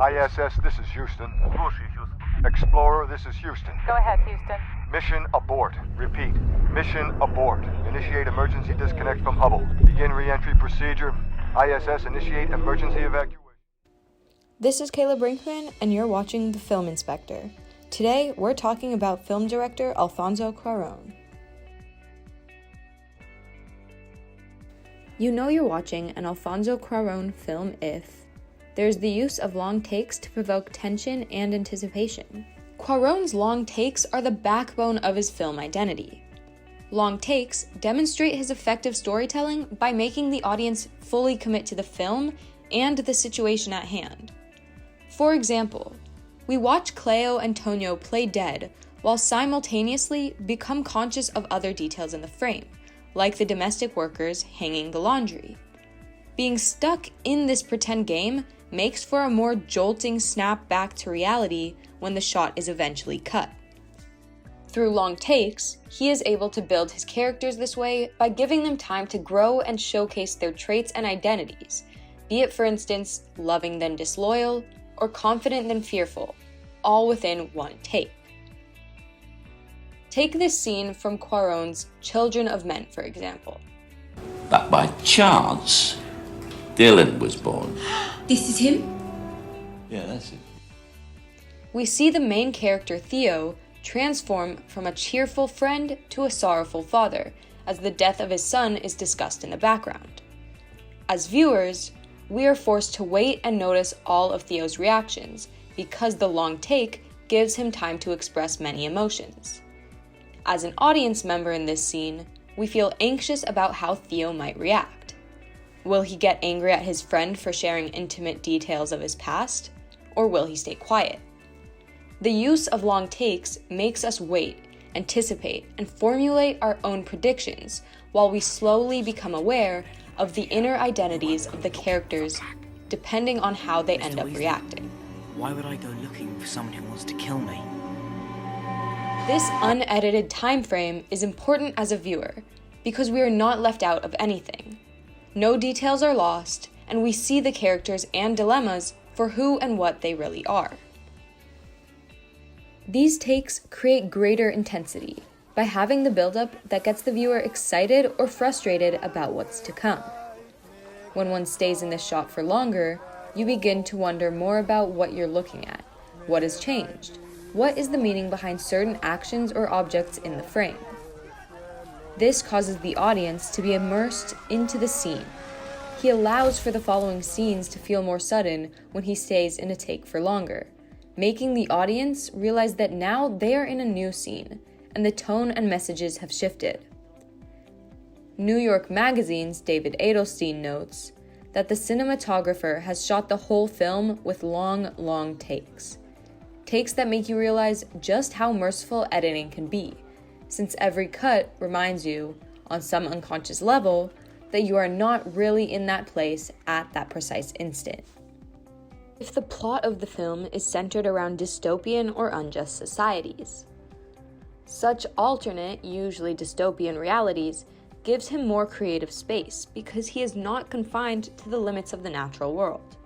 ISS, this is Houston. Слушай, Хьюстон. Explorer, this is Houston. Go ahead, Houston. Mission abort. Repeat. Mission abort. Initiate emergency disconnect from Hubble. Begin re-entry procedure. ISS, initiate emergency evacuation. This is Kayla Brinkman, and you're watching The Film Inspector. Today, we're talking about film director Alfonso Cuarón. You know you're watching an Alfonso Cuarón film if there's the use of long takes to provoke tension and anticipation. Cuarón's long takes are the backbone of his film identity. Long takes demonstrate his effective storytelling by making the audience fully commit to the film and the situation at hand. For example, we watch Cleo and Tonio play dead while simultaneously become conscious of other details in the frame, like the domestic workers hanging the laundry. Being stuck in this pretend game makes for a more jolting snap back to reality when the shot is eventually cut. Through long takes, he is able to build his characters this way by giving them time to grow and showcase their traits and identities, be it, for instance, loving then disloyal, or confident then fearful, all within one take. Take this scene from Cuarón's Children of Men, for example. But by chance, Dylan was born. This is him? Yeah, that's it. We see the main character, Theo, transform from a cheerful friend to a sorrowful father, as the death of his son is discussed in the background. As viewers, we are forced to wait and notice all of Theo's reactions, because the long take gives him time to express many emotions. As an audience member in this scene, we feel anxious about how Theo might react. Will he get angry at his friend for sharing intimate details of his past, or will he stay quiet? The use of long takes makes us wait, anticipate, and formulate our own predictions while we slowly become aware of the inner identities of the characters depending on how they end up reacting. Why would I go looking for someone who wants to kill me? This unedited time frame is important as a viewer because we are not left out of anything. No details are lost, and we see the characters and dilemmas for who and what they really are. These takes create greater intensity by having the buildup that gets the viewer excited or frustrated about what's to come. When one stays in this shot for longer, you begin to wonder more about what you're looking at. What has changed? What is the meaning behind certain actions or objects in the frame? This causes the audience to be immersed into the scene. He allows for the following scenes to feel more sudden when he stays in a take for longer, making the audience realize that now they are in a new scene, and the tone and messages have shifted. New York Magazine's David Edelstein notes that the cinematographer has shot the whole film with long takes. Takes that make you realize just how merciful editing can be, since every cut reminds you, on some unconscious level, that you are not really in that place at that precise instant. If the plot of the film is centered around dystopian or unjust societies, such alternate, usually dystopian realities gives him more creative space because he is not confined to the limits of the natural world.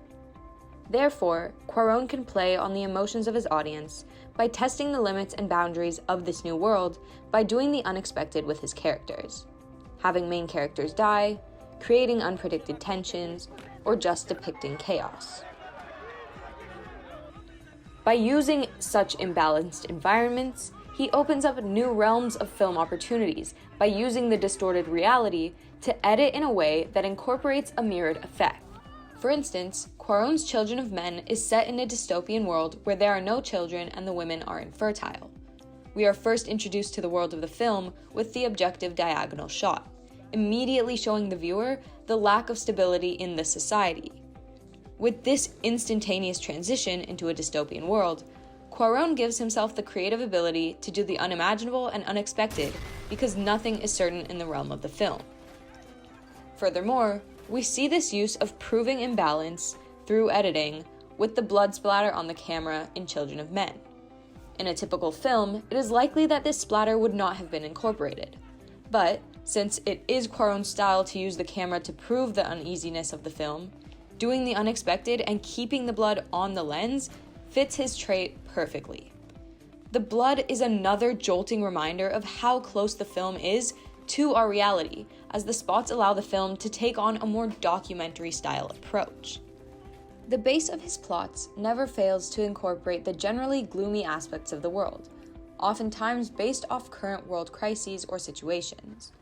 Therefore, Cuarón can play on the emotions of his audience by testing the limits and boundaries of this new world by doing the unexpected with his characters, having main characters die, creating unpredicted tensions, or just depicting chaos. By using such imbalanced environments, he opens up new realms of film opportunities by using the distorted reality to edit in a way that incorporates a mirrored effect. For instance, Cuarón's Children of Men is set in a dystopian world where there are no children and the women are infertile. We are first introduced to the world of the film with the objective diagonal shot, immediately showing the viewer the lack of stability in the society. With this instantaneous transition into a dystopian world, Cuarón gives himself the creative ability to do the unimaginable and unexpected because nothing is certain in the realm of the film. Furthermore, we see this use of proving imbalance through editing with the blood splatter on the camera in Children of Men. In a typical film, it is likely that this splatter would not have been incorporated. But, since it is Cuarón's style to use the camera to prove the uneasiness of the film, Doing the unexpected and keeping the blood on the lens fits his trait perfectly. The blood is another jolting reminder of how close the film is to our reality, as the spots allow the film to take on a more documentary-style approach. The base of his plots never fails to incorporate the generally gloomy aspects of the world, oftentimes based off current world crises or situations.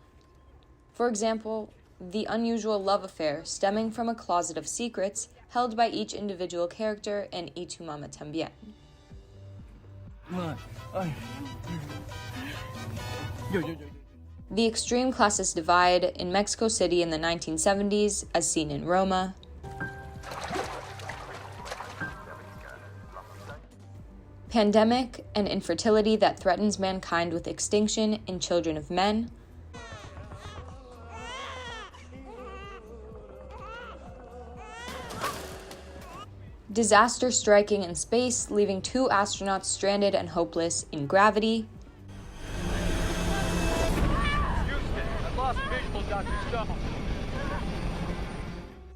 For example, the unusual love affair stemming from a closet of secrets held by each individual character in Y Tu Mama Tambien. The extreme classist divide in Mexico City in the 1970s, as seen in Roma. Pandemic and infertility that threatens mankind with extinction in Children of Men. Disaster striking in space, leaving 2 astronauts stranded and hopeless in Gravity.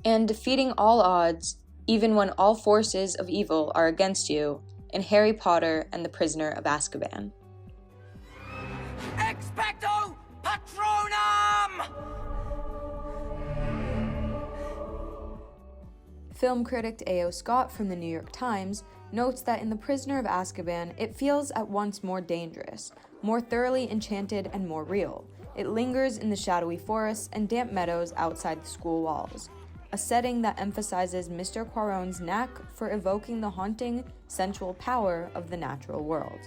And defeating all odds, even when all forces of evil are against you, in Harry Potter and the Prisoner of Azkaban. Expecto Patronum! Film critic A.O. Scott from the New York Times notes that in The Prisoner of Azkaban, it feels at once more dangerous, more thoroughly enchanted, and more real. It lingers in the shadowy forests and damp meadows outside the school walls, a setting that emphasizes Mr. Cuarón's knack for evoking the haunting, sensual power of the natural world.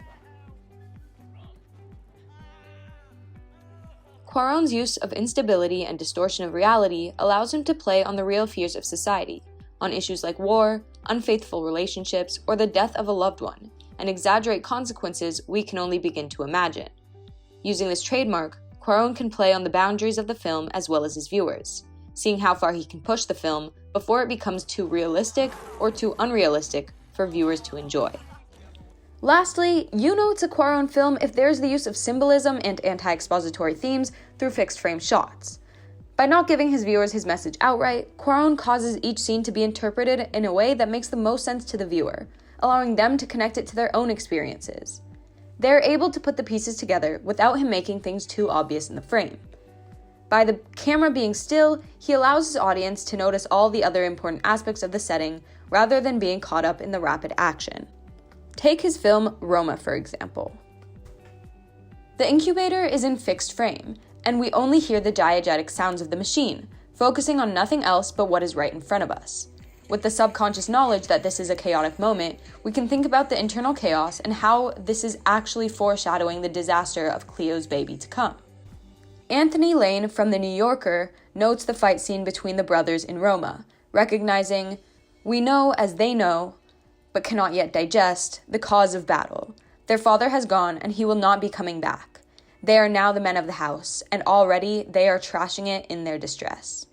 Cuarón's use of instability and distortion of reality allows him to play on the real fears of society, on issues like war, unfaithful relationships, or the death of a loved one, and exaggerate consequences we can only begin to imagine. Using this trademark, Cuarón can play on the boundaries of the film as well as his viewers, seeing how far he can push the film before it becomes too realistic or too unrealistic for viewers to enjoy. Lastly, you know it's a Cuarón film if there's the use of symbolism and anti-expository themes through fixed-frame shots. By not giving his viewers his message outright, Cuarón causes each scene to be interpreted in a way that makes the most sense to the viewer, allowing them to connect it to their own experiences. They're able to put the pieces together without him making things too obvious in the frame. By the camera being still, he allows his audience to notice all the other important aspects of the setting rather than being caught up in the rapid action. Take his film Roma, for example. The incubator is in fixed frame, and we only hear the diegetic sounds of the machine, focusing on nothing else but what is right in front of us. With the subconscious knowledge that this is a chaotic moment, we can think about the internal chaos and how this is actually foreshadowing the disaster of Cleo's baby to come. Anthony Lane from The New Yorker notes the fight scene between the brothers in Roma, recognizing, "We know as they know, but cannot yet digest, the cause of battle. Their father has gone, and he will not be coming back. They are now the men of the house, and already they are trashing it in their distress."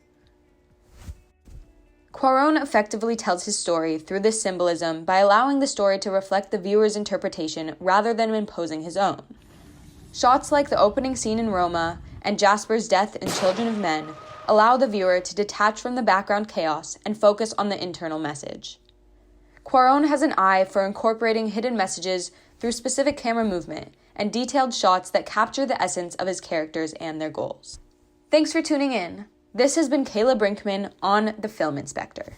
Cuarón effectively tells his story through this symbolism by allowing the story to reflect the viewer's interpretation rather than imposing his own. Shots like the opening scene in Roma and Jasper's death in Children of Men allow the viewer to detach from the background chaos and focus on the internal message. Cuarón has an eye for incorporating hidden messages through specific camera movement and detailed shots that capture the essence of his characters and their goals. Thanks for tuning in. This has been Kayla Brinkman on The Film Inspector.